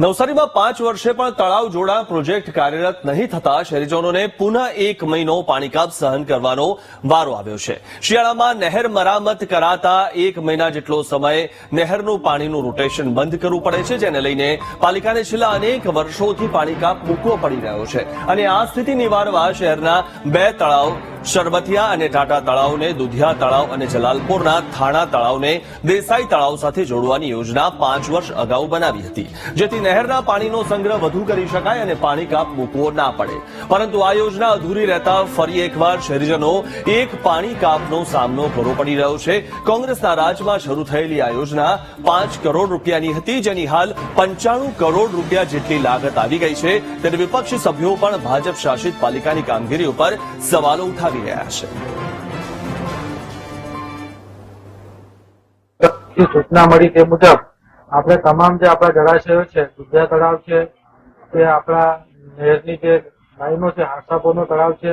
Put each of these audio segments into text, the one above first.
નવસારીમાં 5 વર્ષે પણ તળાવ જોડાણ પ્રોજેક્ટ કાર્યરત નહીં થતા શહેરીજનોને પુનઃ 1 મહિનો પાણીકાપ સહન કરવાનો વારો આવ્યો છે। શિયાળામાં નહેર મરામત કરાતા 1 મહિના જેટલો સમય નહેરનું પાણીનું રોટેશન બંધ કરવું પડે છે, જેને લઈને પાલિકાને છેલ્લા અનેક વર્ષોથી પાણીકાપ મૂકવો પડી રહ્યો છે અને આ સ્થિતિ નિવારવા શહેરના 2 તળાવ શરબતિયા અને ટાટા તળાવને દુધિયા તળાવ અને જલાલપુરના થાણા તળાવને દેસાઈ તળાવ સાથે જોડવાની યોજના 5 વર્ષ અગાઉ બનાવી હતી, જેથી નહેરના પાણીનો સંગ્રહ વધુ કરી શકાય અને પાણીકાપ મૂકવો ના પડે। પરંતુ આ યોજના અધૂરી રહેતા ફરી એકવાર શહેરીજનો એક પાણીકાપનો સામનો કરવો પડી રહ્યો છે। કોંગ્રેસના રાજમાં શરૂ થયેલી આ યોજના 5 કરોડ રૂપિયાની હતી, જેની હાલ 95 કરોડ રૂપિયા જેટલી લાગત આવી ગઈ છે। ત્યારે વિપક્ષી સભ્યો પણ ભાજપ શાસિત પાલિકાની કામગીરી ઉપર સવાલો ઉઠાવી सूचना मळी ते मुजब આપણે તમામ જે આપણા જળાશયો છે, દુધિયા તળાવ છે કે આપણા નહેરની જે લાઈનો છે, હાસાપોરનો તળાવ છે,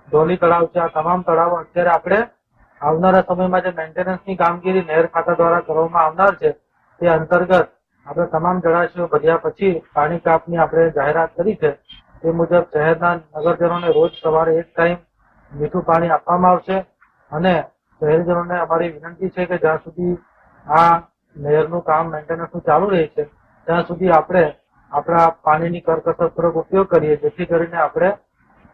ધોલી તળાવ છે, આ તમામ તળાવો અત્યારે આપણે આવનારા સમયમાં જે મેન્ટેનન્સની કામગીરી નહેર ખાતા દ્વારા કરવામાં આવનાર છે તે અંતર્ગત આપણે તમામ જળાશયો ભર્યા પછી પાણી કાપની આપણે જાહેરાત કરી છે। તે મુજબ શહેરના નગરજનોને રોજ સવારે એક ટાઈમ મીઠું પાણી આપવામાં આવશે અને શહેરીજનોને અમારી વિનંતી છે કે જ્યાં સુધી આ નહેરનું કામ મેન્ટેનન્સનું ચાલુ રહે છે ત્યાં સુધી આપણે આપણા પાણીની કરકસરપૂર્વક ઉપયોગ કરીએ, જેથી કરીને આપણે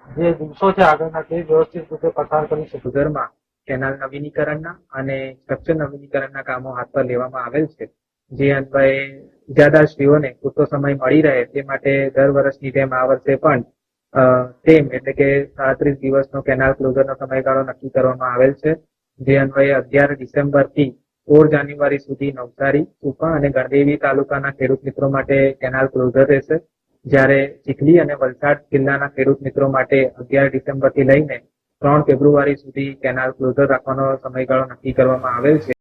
જે દિવસો છે આગળના તે વ્યવસ્થિત રીતે પસાર કરી શકીએ। ઘરમાં કેનાલ નવીનીકરણના અને સ્ટ્રક્ચર નવીનીકરણના કામો હાથ પર લેવામાં આવેલ છે, જે અન્વયે ઇજાદારશ્રીઓને પૂરતો સમય મળી રહે તે માટે દર વર્ષની જેમ આ વર્ષે પણ તેમ એટલે કે 37 દિવસનો કેનાલ ક્લોઝરનો સમયગાળો નક્કી કરવામાં આવેલ છે, જે અન્વયે 11 ડિસેમ્બરથી 16 જાન્યુઆરી સુધી નવસારી, સુપા અને ગણદેવી તાલુકાના ખેડૂત મિત્રો માટે કેનાલ ક્લોઝર રહેશે, જ્યારે ચીખલી અને વલસાડ જિલ્લાના ખેડૂત મિત્રો માટે 11 ડિસેમ્બરથી લઈને 3 ફેબ્રુઆરી સુધી કેનાલ ક્લોઝર રાખવાનો સમયગાળો નક્કી કરવામાં આવેલ છે।